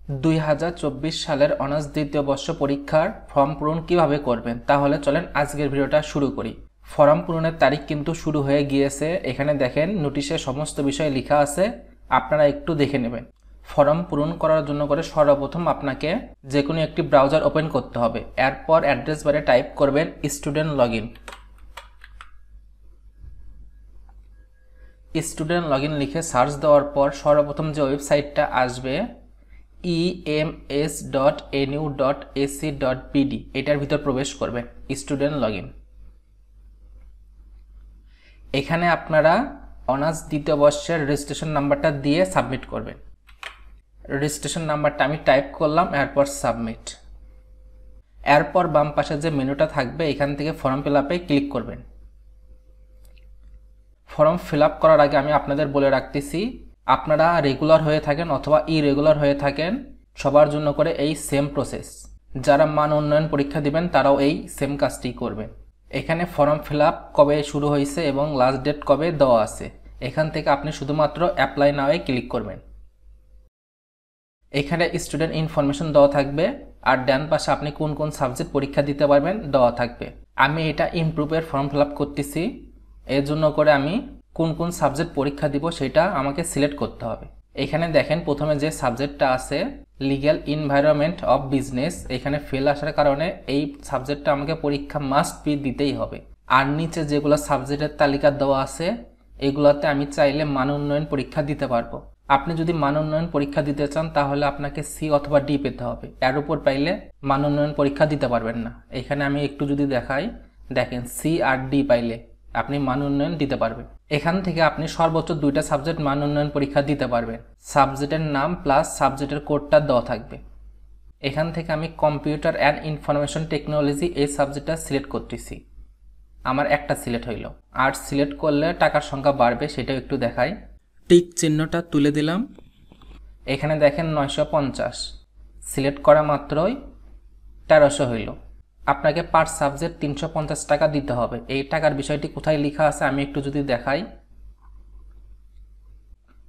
2024 সালের অনার্স দ্বিতীয় বর্ষ পরীক্ষার ফর্ম পূরণ কিভাবে করবেন, তাহলে চলেন আজকের ভিডিওটা শুরু করি। ফর্ম পূরণের তারিখ কিন্তু শুরু হয়ে গিয়েছে। এখানে দেখেন নোটিশে সমস্ত বিষয় লেখা আছে, আপনারা একটু দেখে নেবেন। ফর্ম পূরণ করার জন্য সর্বপ্রথম আপনাকে যে কোনো একটি ব্রাউজার ওপেন করতে হবে। এরপর অ্যাড্রেস বারে টাইপ করবেন স্টুডেন্ট লগইন। স্টুডেন্ট লগইন লিখে সার্চ দেওয়ার পর সর্বপ্রথম যে ওয়েবসাইটটা আসবে ems.nu.ac.pd, এটার ভিতর প্রবেশ করবেন। স্টুডেন্ট লগইন, এখানে আপনারা অনার্স দ্বিতীয় বর্ষের রেজিস্ট্রেশন নাম্বারটা দিয়ে সাবমিট করবেন। রেজিস্ট্রেশন নাম্বারটা আমি টাইপ করলাম, এরপর সাবমিট। এরপর বাম পাশে যে মেনুটা থাকবে এখান থেকে ফর্ম ফিল আপে ক্লিক করবেন। ফর্ম ফিল আপ করার আগে আমি আপনাদের বলে রাখতেছি, আপনারা রেগুলার হয়ে থাকেন অথবা ইরেগুলার হয়ে থাকেন, সবার জন্য করে এই সেম প্রসেস। যারা মান উন্নয়ন পরীক্ষা দিবেন তারাও এই সেম কাজটি করবেন। এখানে ফর্ম ফিল আপ কবে শুরু হয়েছে এবং লাস্ট ডেট কবে দেওয়া আছে, এখান থেকে আপনি শুধুমাত্র অ্যাপ্লাই নাওয়ে ক্লিক করবেন। এখানে স্টুডেন্ট ইনফরমেশন দেওয়া থাকবে আর ডান পাশে আপনি কোন কোন সাবজেক্ট পরীক্ষা দিতে পারবেন দেওয়া থাকবে। আমি এটা ইমপ্রুভের ফর্ম ফিল আপ করতেছি, এর জন্য করে আমি কোন কোন সাবজেক্ট পরীক্ষা দিব সেটা আমাকে সিলেক্ট করতে হবে। এখানে দেখেন প্রথমে যে সাবজেক্টটা আছে লিগ্যাল এনভায়রনমেন্ট অফ বিজনেস, এখানে ফেল আসার কারণে এই সাবজেক্টটা আমাকে পরীক্ষা মাস্ট বি দিতেই হবে। আর নিচে যেগুলো সাবজেক্টের তালিকা দেওয়া আছে এগুলোতে আমি চাইলে মান উন্নয়ন পরীক্ষা দিতে পারবো। আপনি যদি মান উন্নয়ন পরীক্ষা দিতে চান তাহলে আপনাকে সি অথবা ডি পেতে হবে, এর উপর পাইলে মান উন্নয়ন পরীক্ষা দিতে পারবেন না। এখানে আমি একটু যদি দেখাই, দেখেন সি আর ডি পাইলে আপনি মান উন্নয়ন দিতে পারবেন। এখান থেকে আপনি সর্বোচ্চ 2টা সাবজেক্ট মান উন্নয়ন পরীক্ষা দিতে পারবেন। সাবজেক্টের নাম প্লাস সাবজেক্টের কোডটা দেওয়া থাকবে। এখান থেকে আমি কম্পিউটার অ্যান্ড ইনফরমেশন টেকনোলজি এই সাবজেক্টটা সিলেক্ট করতেছি, আমার একটা সিলেক্ট হইল। আর সিলেক্ট করলে টাকার সংখ্যা বাড়বে, সেটাও একটু দেখাই। টিক চিহ্নটা তুলে দিলাম। এখানে দেখেন 950, সিলেক্ট করা মাত্রই 1300 হইল। আপনাকে পার সাবজেক্ট 350 টাকা দিতে হবে। এই টাকার বিষয়টি কোথায় লেখা আছে আমি একটু যদি দেখাই,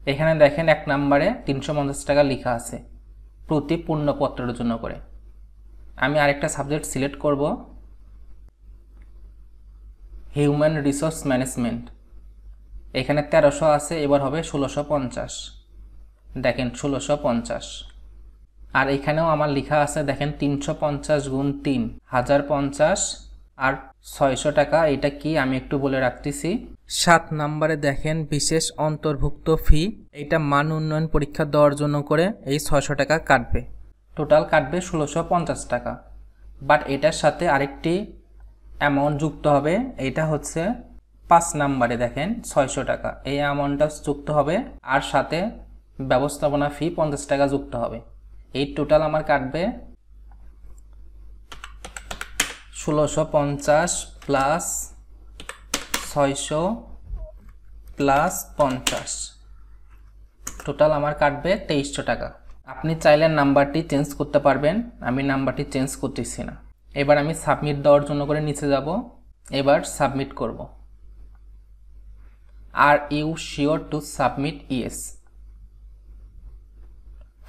এখানে দেখেন 1 নম্বরে 350 টাকা লেখা আছে প্রতি পূর্ণপত্রের জন্য করে। আমি আরেকটা সাবজেক্ট সিলেক্ট করব, হিউম্যান রিসোর্স ম্যানেজমেন্ট। এখানে 1300 আছে, এবার হবে 1650। দেখেন 1650। আর এখানেও আমার লেখা আছে দেখেন 350 গুণ 3 1050 আর 600 টাকা। এটা কি আমি একটু বলে রাখতেছি। 7 নম্বরে দেখেন বিশেষ অন্তর্ভুক্ত ফি, এটা মান উন্নয়ন পরীক্ষা দেওয়ার জন্য করে এই 600 টাকা কাটবে, টোটাল কাটবে 1650 টাকা। বাট এটার সাথে আরেকটি অ্যামাউন্ট যুক্ত হবে, এটা হচ্ছে 5 নম্বরে দেখেন 600 টাকা, এই অ্যামাউন্টটা যুক্ত হবে আর সাথে ব্যবস্থাপনা ফি 50 টাকা যুক্ত হবে। এই টোটাল আমার কাটবে 1650 প্লাস 600 প্লাস 50, টোটাল আমার কাটবে 2300 টাকা। আপনি চাইলে নাম্বারটি চেঞ্জ করতে পারবেন, আমি নাম্বারটি চেঞ্জ করতেছি না। এবার আমি সাবমিট দেওয়ার জন্য করে নিচে যাব, এবার সাবমিট করব। Are you sure to submit? Yes.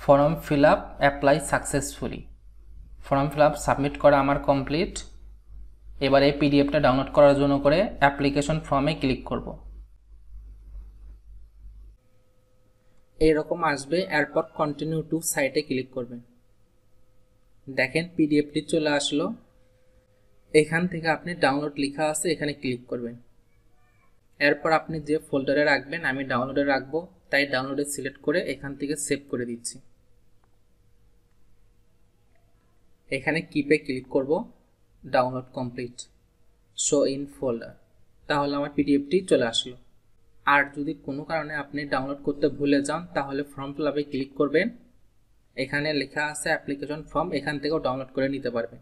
Form fill up apply successfully. Form fill up submit করা আমার কমপ্লিট। এবার এই পিডিএফটা ডাউনলোড করার জন্য করে অ্যাপ্লিকেশন ফর্মে ক্লিক করব। এরকম আসবে, এরপর কন্টিনিউ টু সাইটে ক্লিক করবেন। দেখেন পিডিএফটি চলে আসলো। এখান থেকে আপনি ডাউনলোড লেখা আছে, এখানে ক্লিক করবেন। এরপর আপনি যে ফোল্ডারে রাখবেন, আমি ডাউনলোডে রাখবো তাই ডাউনলোডে সিলেক্ট করে এখান থেকে সেভ করে দিচ্ছি। এখানে কিপে ক্লিক করব, download complete, show in folder, তাহলে আমার পিডিএফটি চলে আসলো। আর যদি কোনো কারণে আপনি ডাউনলোড করতে ভুলে যান তাহলে ফর্ম ফিল আপে ক্লিক করবেন, এখানে লেখা আছে অ্যাপ্লিকেশন ফর্ম, এখান থেকেও ডাউনলোড করে নিতে পারবেন।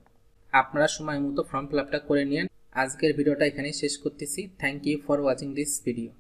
আপনারা সময় মতো ফর্ম ফিল আপটা করে নিন। আজকের ভিডিওটা এখানেই শেষ করতেছি। Thank you for watching this video.